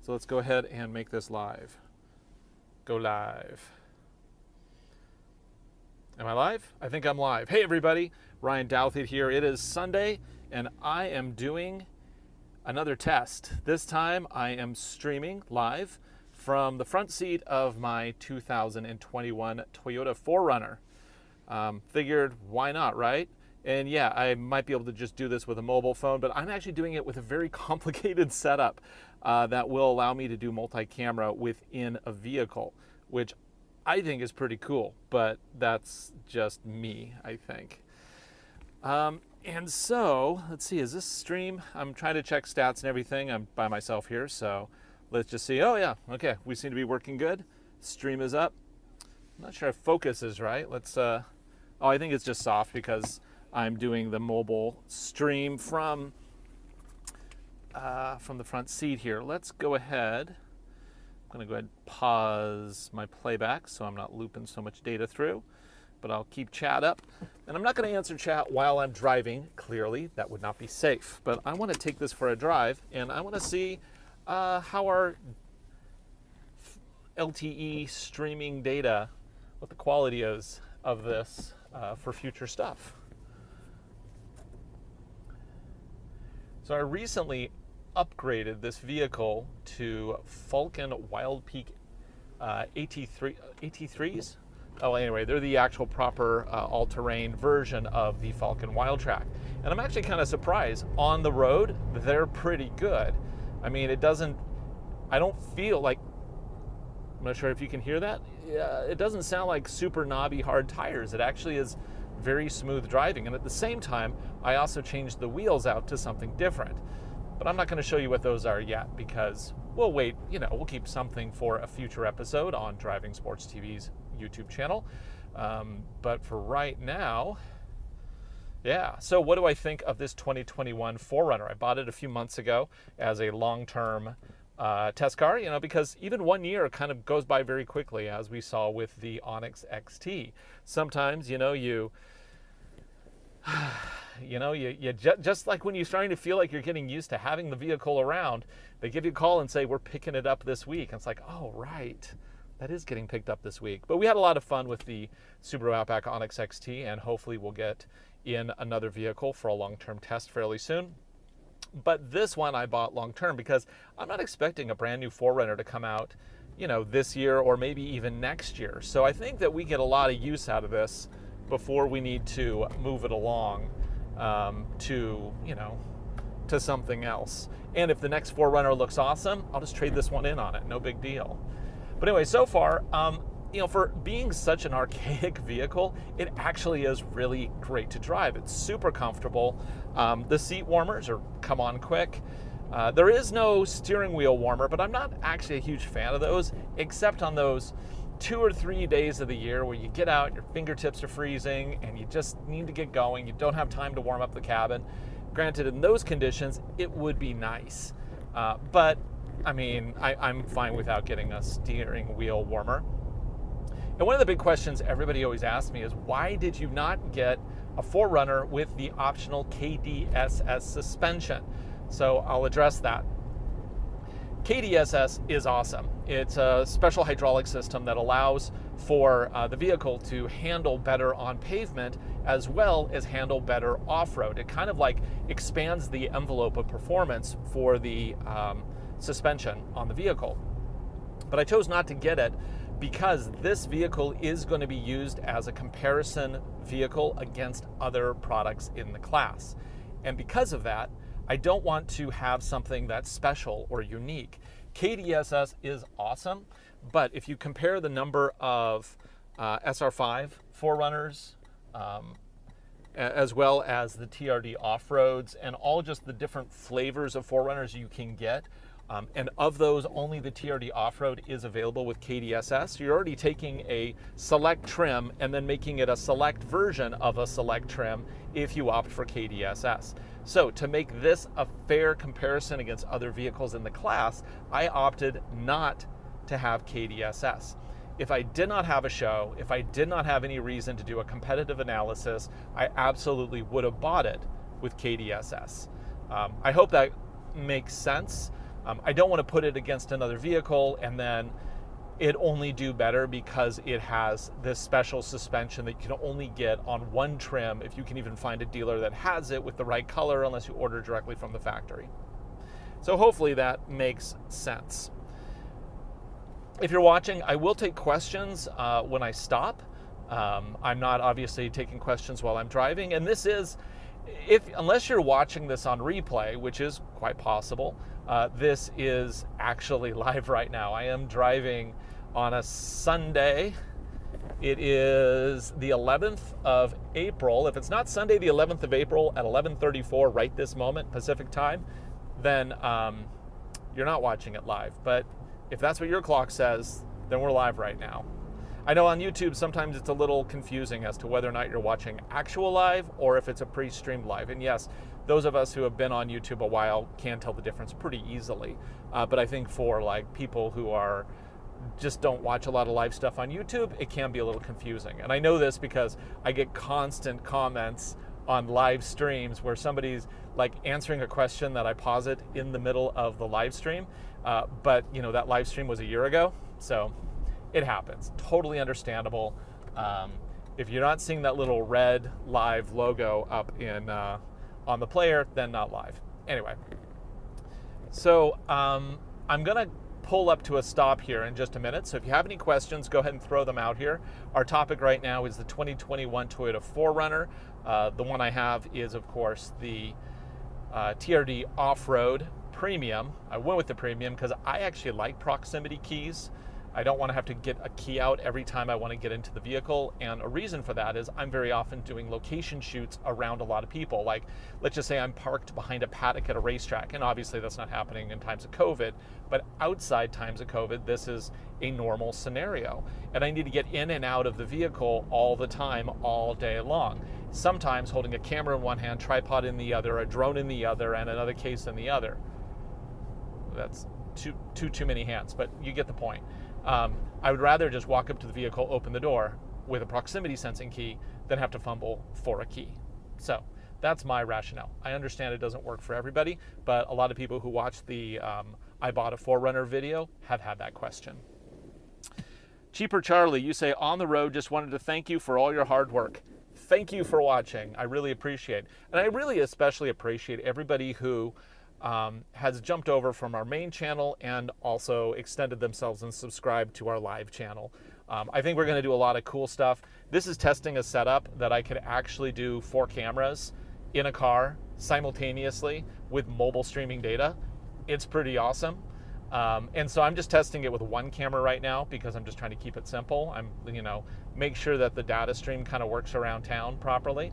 So let's go ahead and make this live. Go live. Am I live? I think I'm live. Hey everybody, Ryan Douthit here. It is Sunday and I am doing another test. This time I am streaming live from the front seat of my 2021 Toyota 4Runner. Figured why not, right? And yeah, I might be able to just do this with a mobile phone, but I'm actually doing it with a very complicated setup that will allow me to do multi-camera within a vehicle, which I think is pretty cool, but that's just me, I think. And so, let's see, is this stream? I'm trying to check stats and everything. I'm by myself here, so let's just see. Oh yeah, okay, we seem to be working good. Stream is up. I'm not sure if focus is right. Let's, oh, I think it's just soft because I'm doing the mobile stream from the front seat here. Let's go ahead. I'm going to go ahead and pause my playback so I'm not looping so much data through, but I'll keep chat up. And I'm not going to answer chat while I'm driving. Clearly, that would not be safe. But I want to take this for a drive, and I want to see how our LTE streaming data, what the quality is of this for future stuff. So I recently upgraded this vehicle to Falcon Wild Peak AT3s. Oh, anyway, they're the actual proper all-terrain version of the Falcon Wildtrak. And I'm actually kind of surprised. On the road, they're pretty good. I mean, I don't feel like, I'm not sure if you can hear that. Yeah, it doesn't sound like super knobby hard tires. It actually is very smooth driving. And at the same time, I also changed the wheels out to something different. But I'm not going to show you what those are yet because we'll wait, we'll keep something for a future episode on Driving Sports TV's YouTube channel. But for right now, yeah. So what do I think of this 2021 4Runner? I bought it a few months ago as a long-term test car, because even 1 year kind of goes by very quickly, as we saw with the Onyx XT. Sometimes, just like when you're starting to feel like you're getting used to having the vehicle around, they give you a call and say, we're picking it up this week. And it's like, oh, right, that is getting picked up this week. But we had a lot of fun with the Subaru Outback Onyx XT, and hopefully we'll get in another vehicle for a long-term test fairly soon. But this one I bought long-term because I'm not expecting a brand new 4Runner to come out, this year or maybe even next year. So I think that we get a lot of use out of this before we need to move it along to something else. And if the next 4Runner looks awesome, I'll just trade this one in on it. No big deal. But anyway, so far, for being such an archaic vehicle, it actually is really great to drive. It's super comfortable. The seat warmers come on quick. There is no steering wheel warmer, but I'm not actually a huge fan of those, except on those 2 or 3 days of the year where you get out, your fingertips are freezing, and you just need to get going. You don't have time to warm up the cabin. Granted, in those conditions, it would be nice. But, I mean, I'm fine without getting a steering wheel warmer. And one of the big questions everybody always asks me is, why did you not get a 4Runner with the optional KDSS suspension? So I'll address that. KDSS is awesome. It's a special hydraulic system that allows for the vehicle to handle better on pavement as well as handle better off-road. It kind of like expands the envelope of performance for the suspension on the vehicle. But I chose not to get it because this vehicle is going to be used as a comparison vehicle against other products in the class. And because of that, I don't want to have something that's special or unique. KDSS is awesome, but if you compare the number of SR5 4Runners, as well as the TRD Off-Roads, and all just the different flavors of 4Runners you can get, and of those, only the TRD Off-Road is available with KDSS. You're already taking a select trim and then making it a select version of a select trim if you opt for KDSS. So to make this a fair comparison against other vehicles in the class, I opted not to have KDSS. If I did not have a show, if I did not have any reason to do a competitive analysis, I absolutely would have bought it with KDSS. I hope that makes sense. I don't want to put it against another vehicle and then it only do better because it has this special suspension that you can only get on one trim if you can even find a dealer that has it with the right color, unless you order directly from the factory. So hopefully that makes sense. If you're watching, I will take questions when I stop. I'm not obviously taking questions while I'm driving, and this is, unless you're watching this on replay, which is quite possible, this is actually live right now. I am driving on a Sunday. It is the 11th of April. If it's not Sunday, the 11th of April at 11:34 right this moment, Pacific time, then you're not watching it live. But if that's what your clock says, then we're live right now. I know on YouTube, sometimes it's a little confusing as to whether or not you're watching actual live or if it's a pre-streamed live. And yes, those of us who have been on YouTube a while can tell the difference pretty easily. But I think for like people who are just don't watch a lot of live stuff on YouTube, it can be a little confusing. And I know this because I get constant comments on live streams where somebody's like answering a question that I posit in the middle of the live stream. But you know, that live stream was a year ago, so it happens. Totally understandable. If you're not seeing that little red live logo up in on the player, then not live. Anyway, so I'm gonna pull up to a stop here in just a minute. So if you have any questions, go ahead and throw them out here. Our topic right now is the 2021 Toyota 4Runner. The one I have is, of course, the TRD Off-Road Premium. I went with the Premium because I actually like proximity keys. I don't want to have to get a key out every time I want to get into the vehicle, and a reason for that is I'm very often doing location shoots around a lot of people. Like, let's just say I'm parked behind a paddock at a racetrack, and obviously that's not happening in times of COVID, but outside times of COVID, this is a normal scenario, and I need to get in and out of the vehicle all the time, all day long. Sometimes holding a camera in one hand, tripod in the other, a drone in the other, and another case in the other. That's too many hands, but you get the point. I would rather just walk up to the vehicle, open the door with a proximity sensing key than have to fumble for a key. So that's my rationale. I understand it doesn't work for everybody, but a lot of people who watch the I bought a 4Runner video have had that question. Cheaper Charlie, you say, on the road, just wanted to thank you for all your hard work. Thank you for watching. I really appreciate it. And I really especially appreciate everybody who has jumped over from our main channel and also extended themselves and subscribed to our live channel. I think we're going to do a lot of cool stuff. This is testing a setup that I could actually do 4 cameras in a car simultaneously with mobile streaming data. It's pretty awesome. And so I'm just testing it with 1 camera right now because I'm just trying to keep it simple. I'm, make sure that the data stream kind of works around town properly.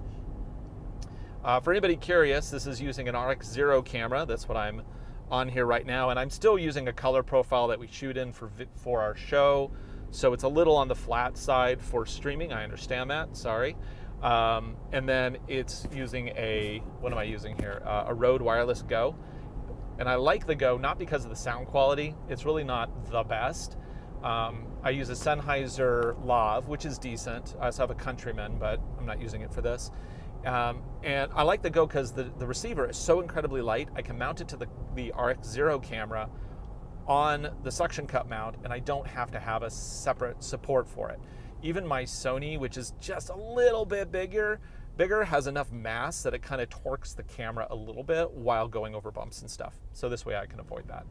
For anybody curious, this is using an RX0 camera. That's what I'm on here right now, and I'm still using a color profile that we shoot in for our show, so it's a little on the flat side for streaming. I understand that, sorry. And then it's using what am I using here? A Rode Wireless Go. And I like the Go not because of the sound quality. It's really not the best. I use a Sennheiser Lav, which is decent. I also have a Countryman, but I'm not using it for this. And I like the Go because the receiver is so incredibly light. I can mount it to the RX0 camera on the suction cup mount, and I don't have to have a separate support for it. Even my Sony, which is just a little bit bigger, has enough mass that it kind of torques the camera a little bit while going over bumps and stuff. So this way I can avoid that.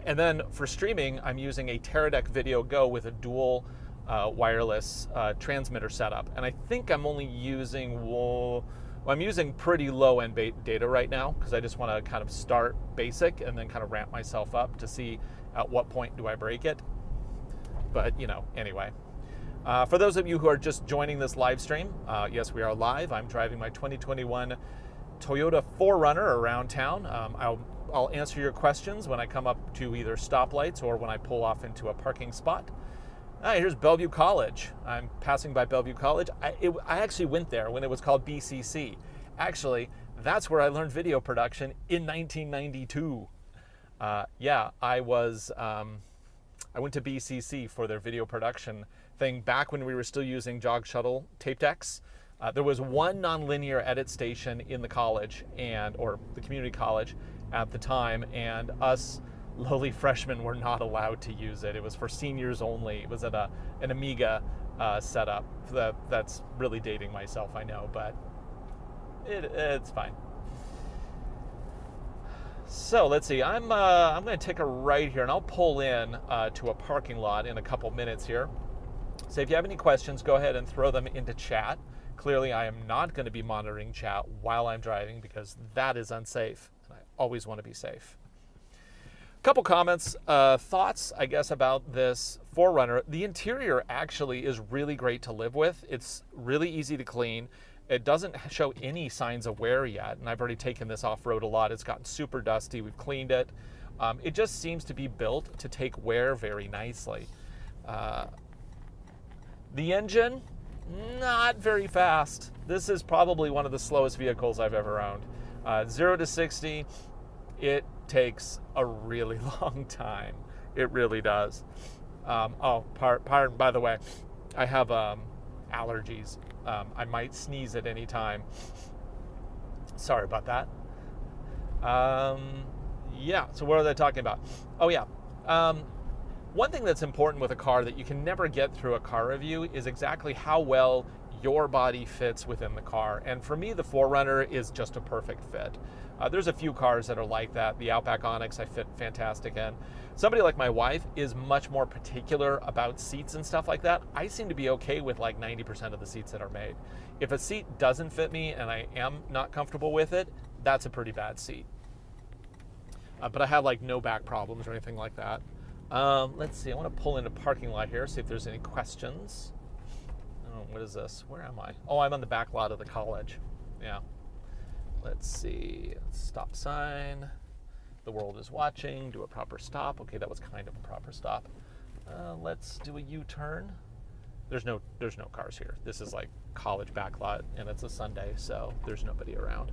And then for streaming, I'm using a Teradek Video Go with a dual wireless transmitter setup, and I think I'm only using I'm using pretty low end data right now because I just want to kind of start basic and then kind of ramp myself up to see at what point do I break it. But anyway, for those of you who are just joining this live stream, yes, we are live. I'm driving my 2021 Toyota 4Runner around town. I'll answer your questions when I come up to either stoplights or when I pull off into a parking spot. Here's Bellevue College. I'm passing by Bellevue College. I actually went there when it was called BCC. Actually, that's where I learned video production in 1992. Yeah, I went to BCC for their video production thing back when we were still using jog shuttle tape decks. There was one nonlinear edit station in the college or the community college, at the time, and us lowly freshmen were not allowed to use it. It was for seniors only. It was at an Amiga setup. That's really dating myself, I know, but it's fine. So let's see. I'm going to take a right here, and I'll pull in to a parking lot in a couple minutes here. So if you have any questions, go ahead and throw them into chat. Clearly, I am not going to be monitoring chat while I'm driving because that is unsafe, and I always want to be safe. A couple comments, thoughts, I guess, about this 4Runner. The interior actually is really great to live with. It's really easy to clean. It doesn't show any signs of wear yet, and I've already taken this off-road a lot. It's gotten super dusty. We've cleaned it. It just seems to be built to take wear very nicely. The engine, not very fast. This is probably one of the slowest vehicles I've ever owned. 0 to 60, it takes a really long time. It really does. Pardon, by the way, I have allergies. I might sneeze at any time. Sorry about that. Yeah, so what are they talking about? Oh yeah. One thing that's important with a car that you can never get through a car review is exactly how well your body fits within the car. And for me, the 4Runner is just a perfect fit. There's a few cars that are like that. The Outback Onyx I fit fantastic in. Somebody like my wife is much more particular about seats and stuff like that. I seem to be okay with like 90% of the seats that are made. If a seat doesn't fit me and I am not comfortable with it, that's a pretty bad seat. But I have like no back problems or anything like that. Let's see, I want to pull into parking lot here, see if there's any questions. Oh, what is this? Where am I? Oh, I'm on the back lot of the college. Yeah. Let's see, stop sign. The world is watching, do a proper stop. Okay, that was kind of a proper stop. Let's do a U-turn. There's no cars here. This is like college back lot, and it's a Sunday, so there's nobody around.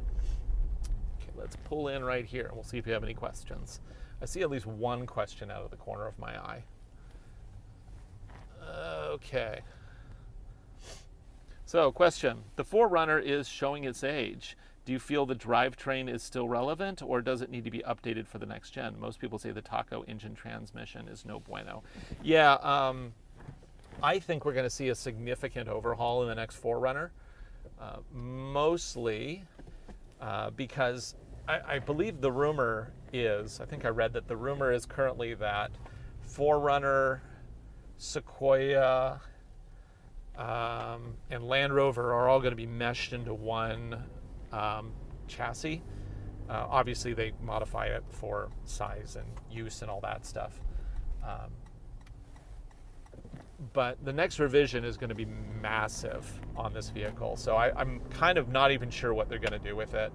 Okay, let's pull in right here, and we'll see if you have any questions. I see at least one question out of the corner of my eye. Okay. So, question. The 4Runner is showing its age. Do you feel the drivetrain is still relevant, or does it need to be updated for the next gen? Most people say the Taco engine transmission is no bueno. Yeah, I think we're going to see a significant overhaul in the next 4Runner, mostly because I believe the rumor is, I think I read that the rumor is currently that 4Runner, Sequoia, and Land Rover are all going to be meshed into one chassis. Obviously, they modify it for size and use and all that stuff. But the next revision is going to be massive on this vehicle. So I'm kind of not even sure what they're going to do with it.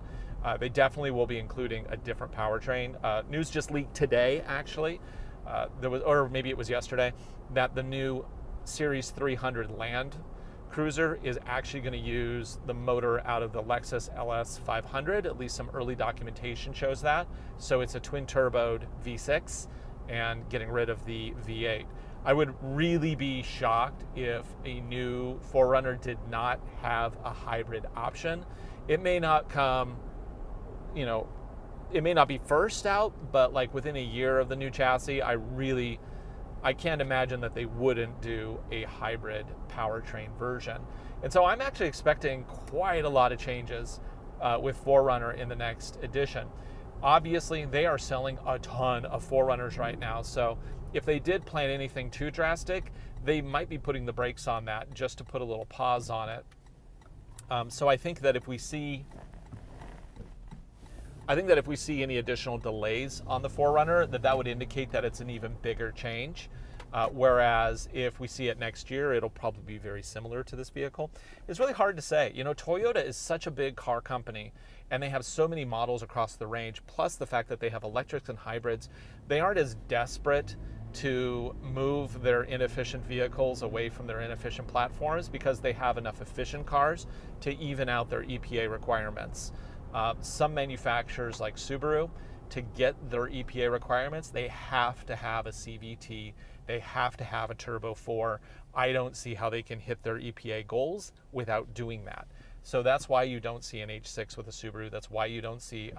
They definitely will be including a different powertrain. News just leaked today, actually. There was, or maybe it was yesterday, that the new Series 300 Land Cruiser is actually going to use the motor out of the Lexus LS 500. At least some early documentation shows that. So it's a twin-turboed V6 and getting rid of the V8. I would really be shocked if a new 4Runner did not have a hybrid option. It may not come, you know, it may not be first out, but like within a year of the new chassis, I can't imagine that they wouldn't do a hybrid powertrain version. And so I'm actually expecting quite a lot of changes with 4Runner in the next edition. Obviously, they are selling a ton of 4Runners right now, so if they did plan anything too drastic, they might be putting the brakes on that just to put a little pause on it. So I think that if we see any additional delays on the 4Runner, that would indicate that it's an even bigger change. Whereas if we see it next year, it'll probably be very similar to this vehicle. It's really hard to say. You know, Toyota is such a big car company, and they have so many models across the range, plus the fact that they have electrics and hybrids. They aren't as desperate to move their inefficient vehicles away from their inefficient platforms because they have enough efficient cars to even out their EPA requirements. Some manufacturers like Subaru, to get their EPA requirements, they have to have a CVT, they have to have a Turbo 4. I don't see how they can hit their EPA goals without doing that. So that's why you don't see an H6 with a Subaru. That's why you don't see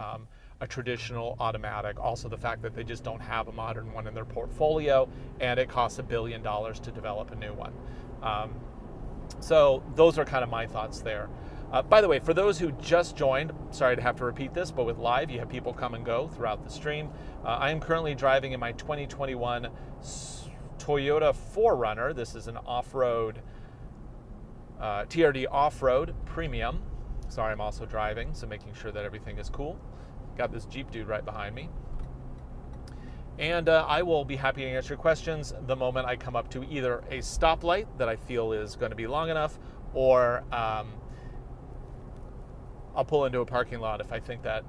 a traditional automatic. Also the fact that they just don't have a modern one in their portfolio, and it costs $1 billion to develop a new one. So those are kind of my thoughts there. By the way, for those who just joined, sorry to have to repeat this, but with live, you have people come and go throughout the stream. I am currently driving in my 2021 Toyota 4Runner. This is an off-road, TRD Off-Road Premium. Sorry, I'm also driving, so making sure that everything is cool. Got this Jeep dude right behind me. And I will be happy to answer your questions the moment I come up to either a stoplight that I feel is going to be long enough, or I'll pull into a parking lot if I think that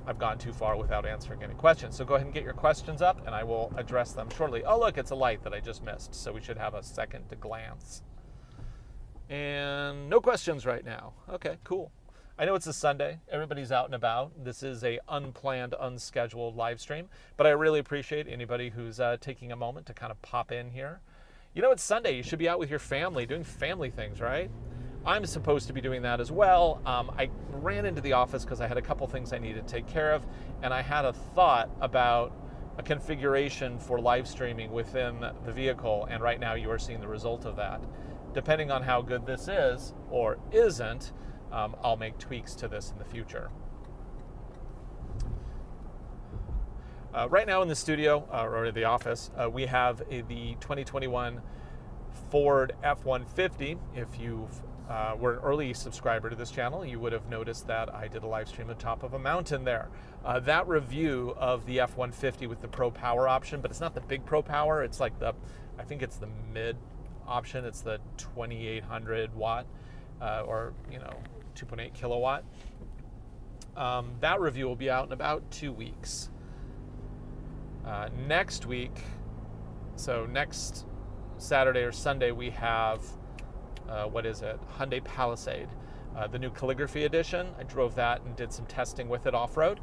I've gone too far without answering any questions. So go ahead and get your questions up, and I will address them shortly. Oh, look, it's a light that I just missed, so we should have a second to glance. And no questions right now. Okay, cool. I know it's a Sunday. Everybody's out and about. This is a unplanned, unscheduled live stream, but I really appreciate anybody who's taking a moment to kind of pop in here. You know, it's Sunday. You should be out with your family doing family things, right? I'm supposed to be doing that as well. I ran into the office because I had a couple things I needed to take care of, and I had a thought about a configuration for live streaming within the vehicle, and right now you are seeing the result of that. Depending on how good this is or isn't, I'll make tweaks to this in the future. Right now in the studio, or the office, we have the 2021 Ford F-150. If you've were an early subscriber to this channel, you would have noticed that I did a live stream on top of a mountain there. That review of the F-150 with the Pro Power option, but it's not the big Pro Power, it's like the, I think it's the mid option, it's the 2800 watt, or 2.8 kilowatt. That review will be out in about 2 weeks. Next week, so next Saturday or Sunday, we have Hyundai Palisade, the new calligraphy edition. I drove that and did some testing with it off-road.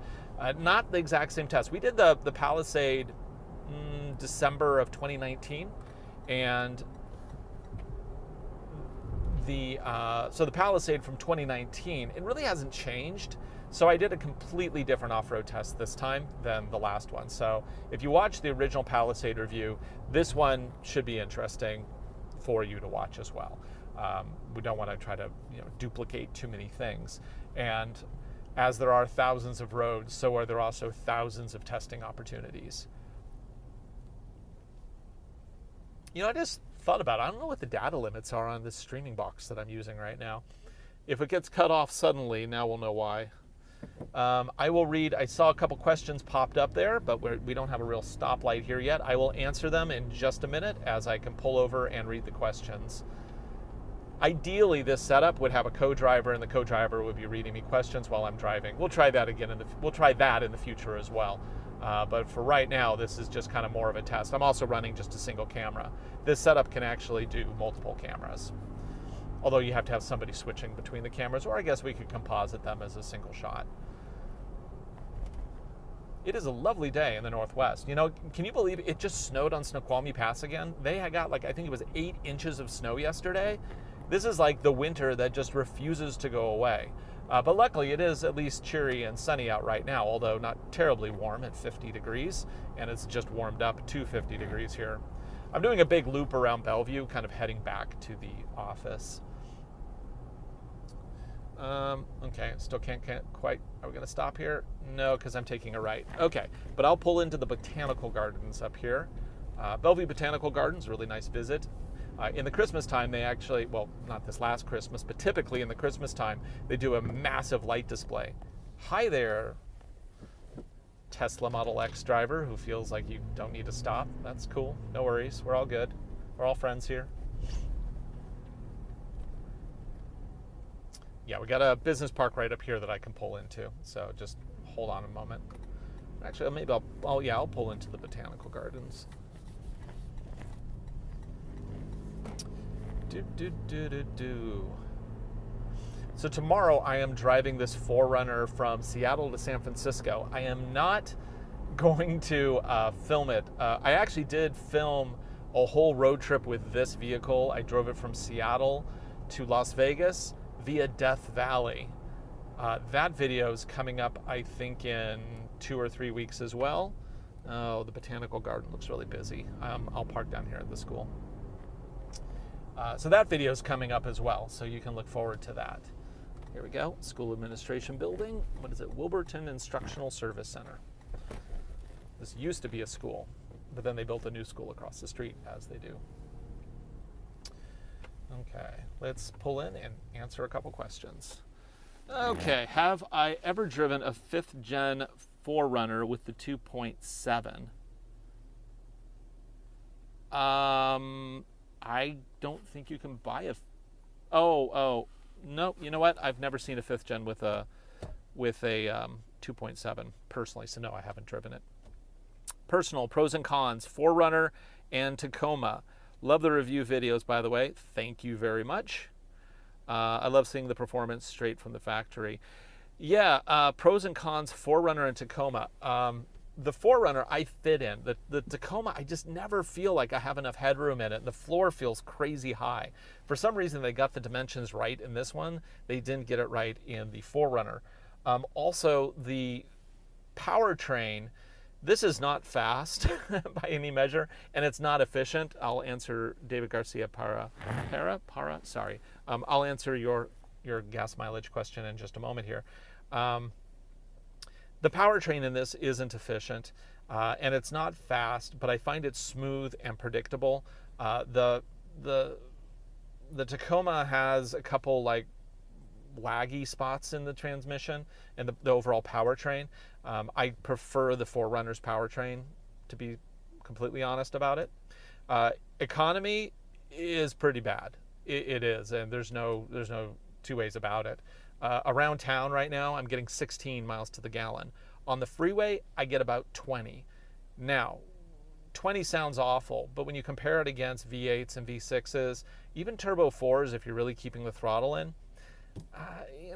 Not the exact same test. We did the Palisade December of 2019, and so the Palisade from 2019, it really hasn't changed. So I did a completely different off-road test this time than the last one. So if you watch the original Palisade review, this one should be interesting for you to watch as well. We don't want to try to duplicate too many things. And as there are thousands of roads, so are there also thousands of testing opportunities. I just thought about it. I don't know what the data limits are on this streaming box that I'm using right now. If it gets cut off suddenly, now we'll know why. I will read, I saw a couple questions popped up there, but we don't have a real stoplight here yet. I will answer them in just a minute as I can pull over and read the questions. Ideally, this setup would have a co-driver, and the co-driver would be reading me questions while I'm driving. We'll try that again, we'll try that in the future as well. But for right now, this is just kind of more of a test. I'm also running just a single camera. This setup can actually do multiple cameras, although you have to have somebody switching between the cameras, or I guess we could composite them as a single shot. It is a lovely day in the Northwest. Can you believe it just snowed on Snoqualmie Pass again? They had got I think it was 8 inches of snow yesterday. This is like the winter that just refuses to go away. But luckily it is at least cheery and sunny out right now, although not terribly warm at 50 degrees, and it's just warmed up to 50 degrees here. I'm doing a big loop around Bellevue, kind of heading back to the office. Okay, still can't quite, are we gonna stop here? No, because I'm taking a right. Okay, but I'll pull into the Botanical Gardens up here. Bellevue Botanical Gardens, really nice visit. In the Christmas time, they actually, well, not this last Christmas, but typically in the Christmas time, they do a massive light display. Hi there, Tesla Model X driver who feels like you don't need to stop. That's cool, no worries, we're all good. We're all friends here. Yeah, we got a business park right up here that I can pull into, so just hold on a moment. Actually, maybe I'll pull into the Botanical Gardens. So tomorrow I am driving this 4Runner from Seattle to San Francisco. I am not going to film it. I actually did film a whole road trip with this vehicle. I drove it from Seattle to Las Vegas via Death Valley. That video is coming up, I think, in 2 or 3 weeks as well. Oh, the botanical garden looks really busy. I'll park down here at the school. So that video is coming up as well, so you can look forward to that. Here we go, school administration building. What is it? Wilburton Instructional Service Center. This used to be a school, but then they built a new school across the street, as they do. Okay, let's pull in and answer a couple questions. Okay, have I ever driven a 5th gen 4Runner with the 2.7? I don't think you can buy a... Oh, no, you know what? I've never seen a 5th gen with a 2.7 personally, so no, I haven't driven it. Personal pros and cons, 4Runner and Tacoma. Love the review videos, by the way. Thank you very much. I love seeing the performance straight from the factory. Yeah, pros and cons, 4Runner and Tacoma. The 4Runner I fit in. The Tacoma, I just never feel like I have enough headroom in it. The floor feels crazy high. For some reason, they got the dimensions right in this one. They didn't get it right in the 4Runner. Also, the powertrain, this is not fast by any measure, and it's not efficient. I'll answer David Garcia sorry. I'll answer your gas mileage question in just a moment here. The powertrain in this isn't efficient, and it's not fast, but I find it smooth and predictable. The Tacoma has a couple like laggy spots in the transmission and the overall powertrain. I prefer the 4Runner's powertrain, to be completely honest about it. Economy is pretty bad. It is, and there's no two ways about it. Around town right now, I'm getting 16 miles to the gallon. On the freeway, I get about 20. Now, 20 sounds awful, but when you compare it against V8s and V6s, even Turbo 4s, if you're really keeping the throttle in,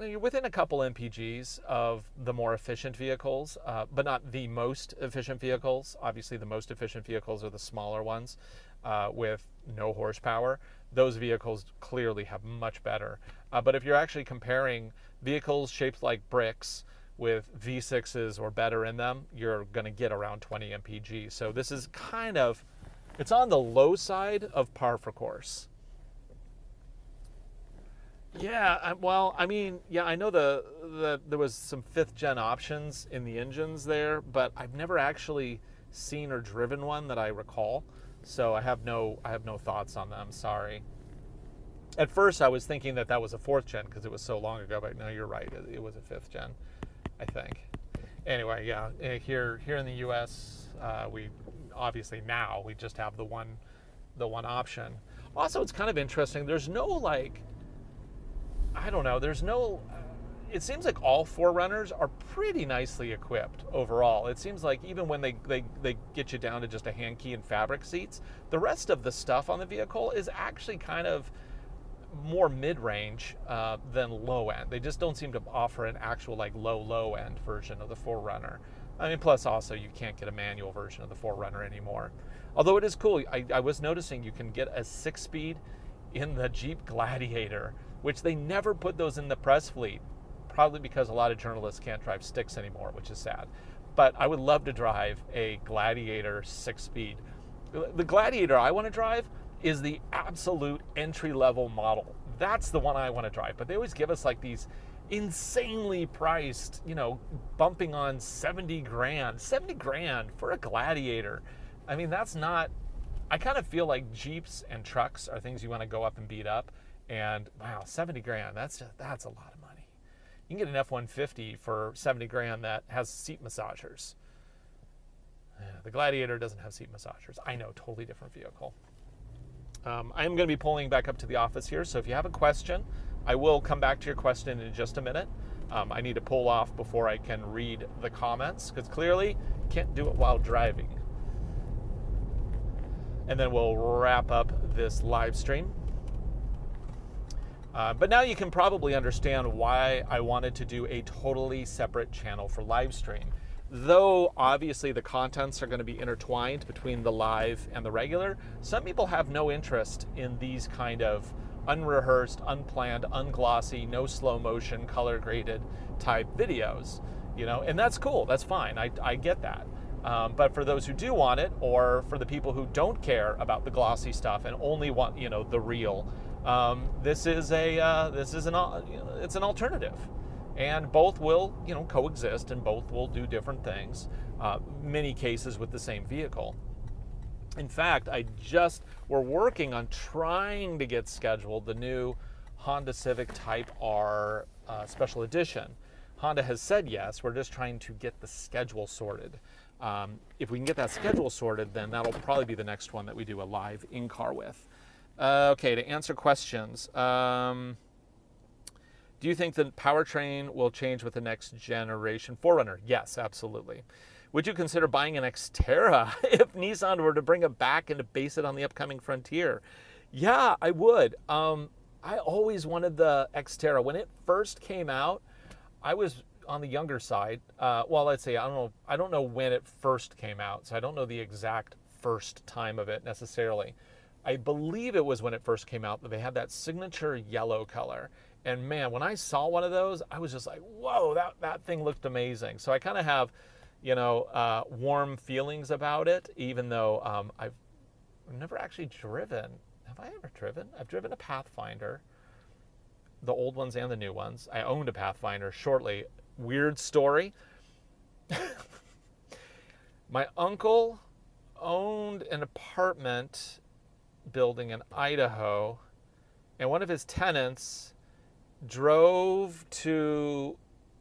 you're within a couple MPGs of the more efficient vehicles, but not the most efficient vehicles. Obviously, the most efficient vehicles are the smaller ones with no horsepower. Those vehicles clearly have much better. But if you're actually comparing vehicles shaped like bricks with V6s or better in them, you're going to get around 20 mpg. So this is kind of, it's on the low side of par for course. Yeah, well, I mean, yeah, I know there was some 5th gen options in the engines there, but I've never actually seen or driven one that I recall. So I have no thoughts on them, sorry. At first I was thinking that was a 4th gen because it was so long ago, but no, you're right, it was a 5th gen, I think. Anyway, yeah, here in the US, we obviously now we just have the one option. Also, it's kind of interesting, there's no like, I don't know, there's no, it seems like all 4Runners are pretty nicely equipped overall. It seems like even when they get you down to just a hand key and fabric seats, the rest of the stuff on the vehicle is actually kind of more mid-range than low-end. They just don't seem to offer an actual like low-end version of the 4Runner. I mean, plus also you can't get a manual version of the 4Runner anymore. Although it is cool, I was noticing you can get a 6-speed in the Jeep Gladiator, which they never put those in the press fleet. Probably because a lot of journalists can't drive sticks anymore, which is sad. But I would love to drive a Gladiator 6-speed. The Gladiator I want to drive is the absolute entry-level model. That's the one I want to drive. But they always give us like these insanely priced, bumping on 70 grand. 70 grand for a Gladiator. I mean, that's not, I kind of feel like Jeeps and trucks are things you want to go up and beat up. And wow, 70 grand, that's a lot of money. You can get an F-150 for 70 grand that has seat massagers. The Gladiator doesn't have seat massagers. I know, totally different vehicle. I am going to be pulling back up to the office here, so if you have a question, I will come back to your question in just a minute. I need to pull off before I can read the comments, because clearly can't do it while driving. And then we'll wrap up this live stream. But now you can probably understand why I wanted to do a totally separate channel for live stream. Though obviously the contents are going to be intertwined between the live and the regular, some people have no interest in these kind of unrehearsed, unplanned, unglossy, no slow motion, color graded type videos. and that's cool. That's fine. I get that. But for those who do want it, or for the people who don't care about the glossy stuff and only want, the real, this is it's an alternative, and both will, coexist, and both will do different things. Many cases with the same vehicle. In fact, we're working on trying to get scheduled the new Honda Civic Type R Special Edition. Honda has said yes. We're just trying to get the schedule sorted. If we can get that schedule sorted, then that'll probably be the next one that we do a live in-car with. Okay, to answer questions. Do you think the powertrain will change with the next generation 4Runner? Yes, absolutely. Would you consider buying an Xterra if Nissan were to bring it back and to base it on the upcoming Frontier? Yeah, I would. I always wanted the Xterra. When it first came out, I was on the younger side. Well, let's say, I don't know when it first came out, so I don't know the exact first time of it necessarily. I believe it was when it first came out that they had that signature yellow color. And man, when I saw one of those, I was just like, whoa, that thing looked amazing. So I kind of have, warm feelings about it, even though I've never actually driven. Have I ever driven? I've driven a Pathfinder, the old ones and the new ones. I owned a Pathfinder shortly. Weird story. My uncle owned an apartment building in Idaho, and one of his tenants drove to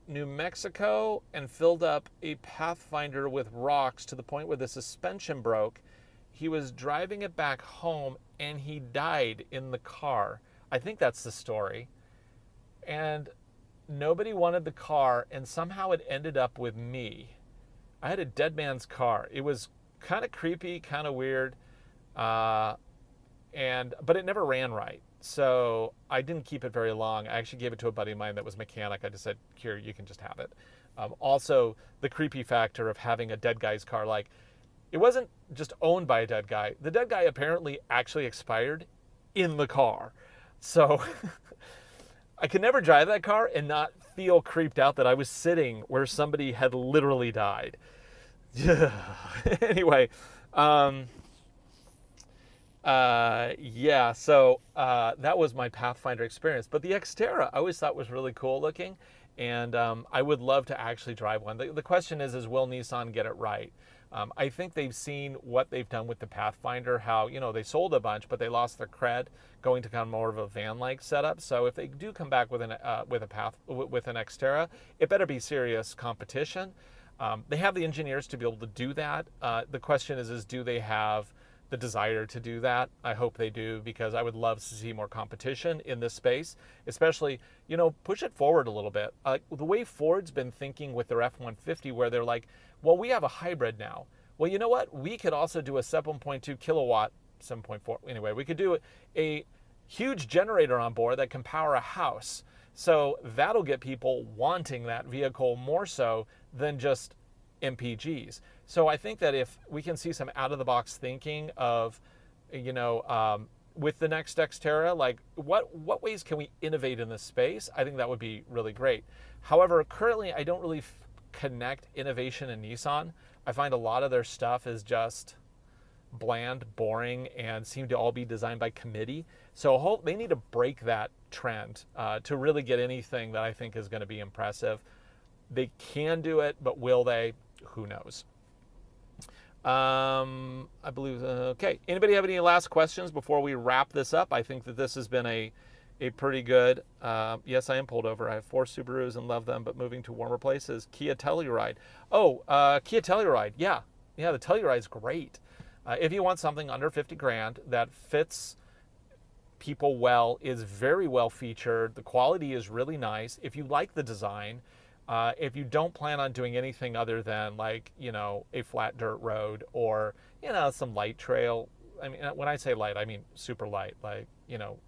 New Mexico and filled up a Pathfinder with rocks to the point where the suspension broke. He was driving it back home and he died in the car. I think that's the story. And nobody wanted the car, and somehow it ended up with me. I had a dead man's car. It was kind of creepy, kind of weird, but it never ran right. So I didn't keep it very long. I actually gave it to a buddy of mine that was a mechanic. I just said, here, you can just have it. Also, the creepy factor of having a dead guy's car, like, it wasn't just owned by a dead guy. The dead guy apparently actually expired in the car. So I could never drive that car and not feel creeped out that I was sitting where somebody had literally died. Anyway, so that was my Pathfinder experience. But the Xterra I always thought was really cool looking, and I would love to actually drive one. The question is will Nissan get it right? I think they've seen what they've done with the Pathfinder, how, they sold a bunch, but they lost their cred going to kind of more of a van-like setup. So if they do come back with an Xterra, it better be serious competition. They have the engineers to be able to do that. The question is do they have the desire to do that? I hope they do, because I would love to see more competition in this space, especially, push it forward a little bit. The way Ford's been thinking with their F-150, where they're like, well, we have a hybrid now. Well, you know what? We could also do a 7.2 kilowatt, 7.4, anyway, we could do a huge generator on board that can power a house. So that'll get people wanting that vehicle more so than just MPGs. So I think that if we can see some out-of-the-box thinking of, with the next Xterra, like what ways can we innovate in this space? I think that would be really great. However, currently I don't really connect innovation in Nissan. I find a lot of their stuff is just bland, boring, and seem to all be designed by committee. So they need to break that trend to really get anything that I think is going to be impressive. They can do it, but will they? Who knows? I believe, okay. Anybody have any last questions before we wrap this up? I think that this has been a pretty good, yes, I am pulled over. I have 4 Subarus and love them, but moving to warmer places. Kia Telluride. Kia Telluride. Yeah, the Telluride is great. If you want something under 50 grand that fits people well, is very well featured, the quality is really nice. If you like the design, if you don't plan on doing anything other than a flat dirt road or, some light trail. I mean, when I say light, I mean super light, like,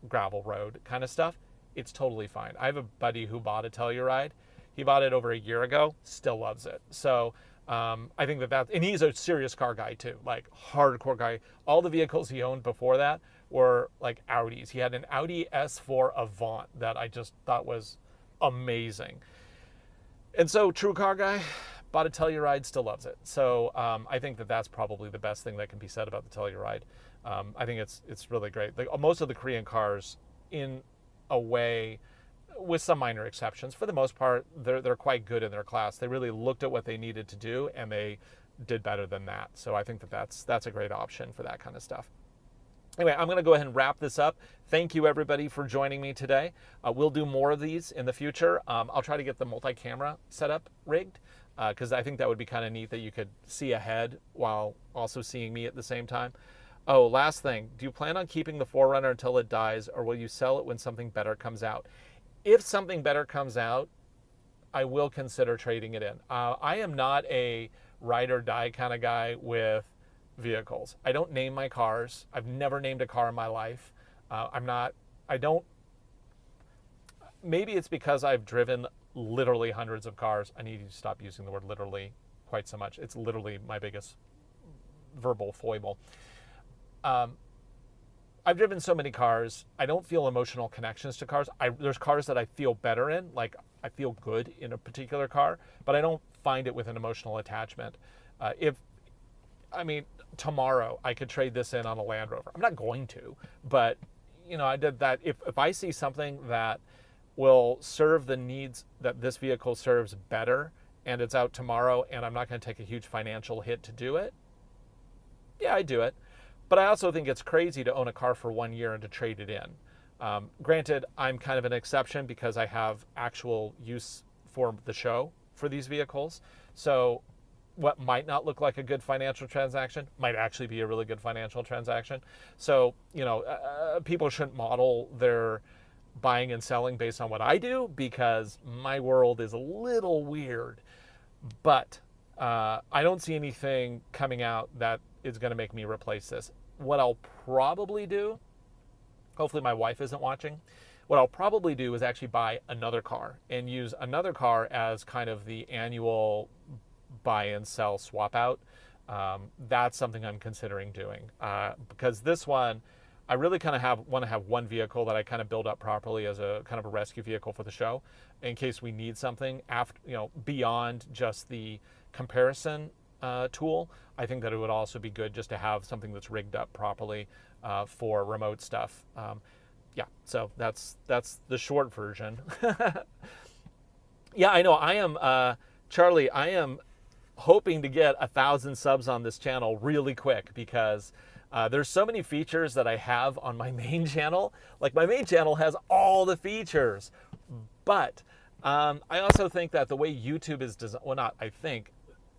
gravel road kind of stuff. It's totally fine. I have a buddy who bought a Telluride. He bought it over a year ago, still loves it. So I think and he's a serious car guy too, like hardcore guy. All the vehicles he owned before that were like Audis. He had an Audi S4 Avant that I just thought was amazing. And so True Car Guy bought a Telluride, still loves it. So I think that that's probably the best thing that can be said about the Telluride. I think it's really great. Like, most of the Korean cars, in a way, with some minor exceptions, for the most part, they're quite good in their class. They really looked at what they needed to do, and they did better than that. So I think that that's a great option for that kind of stuff. Anyway, I'm going to go ahead and wrap this up. Thank you, everybody, for joining me today. We'll do more of these in the future. I'll try to get the multi-camera setup rigged, because I think that would be kind of neat that you could see ahead while also seeing me at the same time. Oh, last thing. Do you plan on keeping the 4Runner until it dies, or will you sell it when something better comes out? If something better comes out, I will consider trading it in. I am not a ride or die kind of guy with vehicles. I don't name my cars. I've never named a car in my life. Maybe it's because I've driven literally hundreds of cars. I need to stop using the word literally quite so much. It's literally my biggest verbal foible. I've driven so many cars. I don't feel emotional connections to cars. There's cars that I feel better in, like I feel good in a particular car, but I don't find it with an emotional attachment. Tomorrow I could trade this in on a Land Rover. I'm not going to, but I did that. If I see something that will serve the needs that this vehicle serves better, and it's out tomorrow, and I'm not going to take a huge financial hit to do it, yeah, I do it. But I also think it's crazy to own a car for 1 year and to trade it in. Granted, I'm kind of an exception because I have actual use for the show for these vehicles. So what might not look like a good financial transaction might actually be a really good financial transaction. So, people shouldn't model their buying and selling based on what I do, because my world is a little weird. But I don't see anything coming out that is going to make me replace this. What I'll probably do, hopefully my wife isn't watching, what I'll probably do is actually buy another car and use another car as kind of the annual buy and sell swap out. That's something I'm considering doing, because this one, I really kind of want to have one vehicle that I kind of build up properly as a kind of a rescue vehicle for the show, in case we need something after, beyond just the comparison tool. I think that it would also be good just to have something that's rigged up properly for remote stuff. Yeah, so that's the short version. Yeah, I know. I am Charlie. I am hoping to get 1,000 subs on this channel really quick, because there's so many features that I have on my main channel. Like, my main channel has all the features, but I also think that the way YouTube is designed, well, not I think,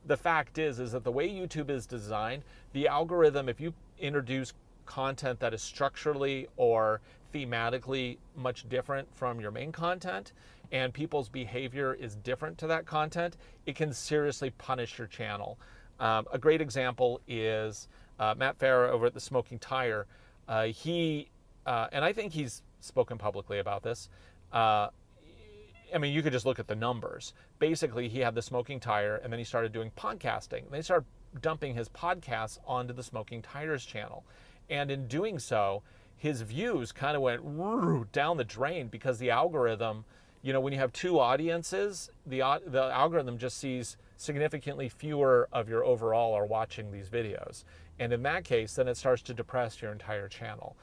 the fact is that the way YouTube is designed, the algorithm, if you introduce content that is structurally or thematically much different from your main content, and people's behavior is different to that content, it can seriously punish your channel. A great example is Matt Farah over at The Smoking Tire. And I think he's spoken publicly about this. You could just look at the numbers. Basically, he had The Smoking Tire, and then he started doing podcasting. And they started dumping his podcasts onto the Smoking Tires channel. And in doing so, his views kind of went down the drain, because the algorithm, when you have two audiences, the algorithm just sees significantly fewer of your overall are watching these videos. And in that case, then it starts to depress your entire channel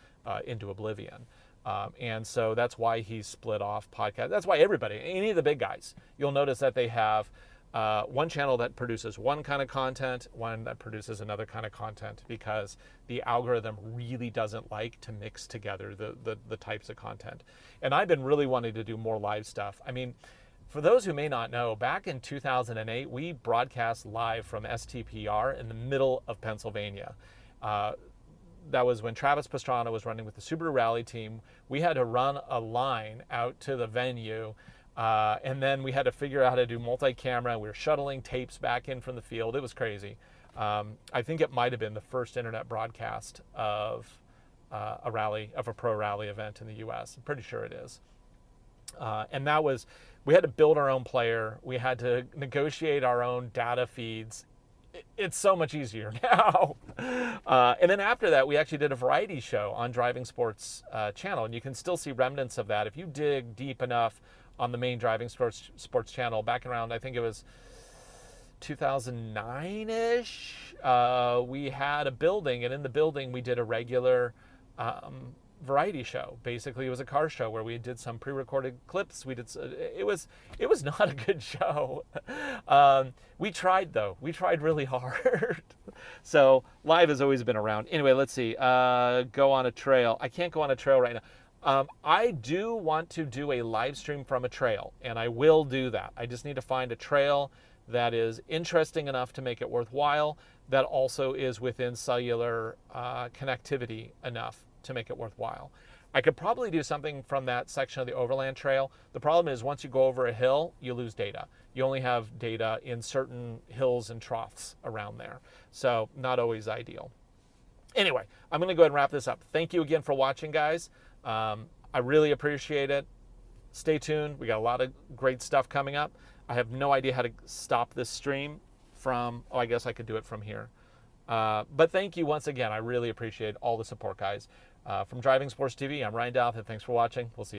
into oblivion. And so that's why he split off podcast. That's why everybody, any of the big guys, you'll notice that they have one channel that produces one kind of content, one that produces another kind of content, because the algorithm really doesn't like to mix together the types of content. And I've been really wanting to do more live stuff. For those who may not know, back in 2008, we broadcast live from STPR in the middle of Pennsylvania. That was when Travis Pastrana was running with the Subaru Rally team. We had to run a line out to the venue, and then we had to figure out how to do multi-camera. We were shuttling tapes back in from the field. It was crazy. I think it might have been the first internet broadcast of a pro rally event in the U.S. I'm pretty sure it is. And that was, we had to build our own player. We had to negotiate our own data feeds. It's so much easier now. And then after that, we actually did a variety show on Driving Sports channel, and you can still see remnants of that. If you dig deep enough on the main driving sports channel back around, I think it was 2009-ish. We had a building, and in the building we did a regular variety show. Basically, it was a car show where we did some pre-recorded clips. We did. It was not a good show. We tried though. We tried really hard. So live has always been around. Anyway, let's see. Go on a trail. I can't go on a trail right now. I do want to do a live stream from a trail, and I will do that. I just need to find a trail that is interesting enough to make it worthwhile, that also is within cellular connectivity enough to make it worthwhile. I could probably do something from that section of the Overland Trail. The problem is once you go over a hill, you lose data. You only have data in certain hills and troughs around there. So not always ideal. Anyway, I'm going to go ahead and wrap this up. Thank you again for watching, guys. I really appreciate it. Stay tuned. We got a lot of great stuff coming up. I have no idea how to stop this stream from, oh, I guess I could do it from here. But thank you once again. I really appreciate all the support, guys. From Driving Sports TV, I'm Ryan Douth, and thanks for watching. We'll see you.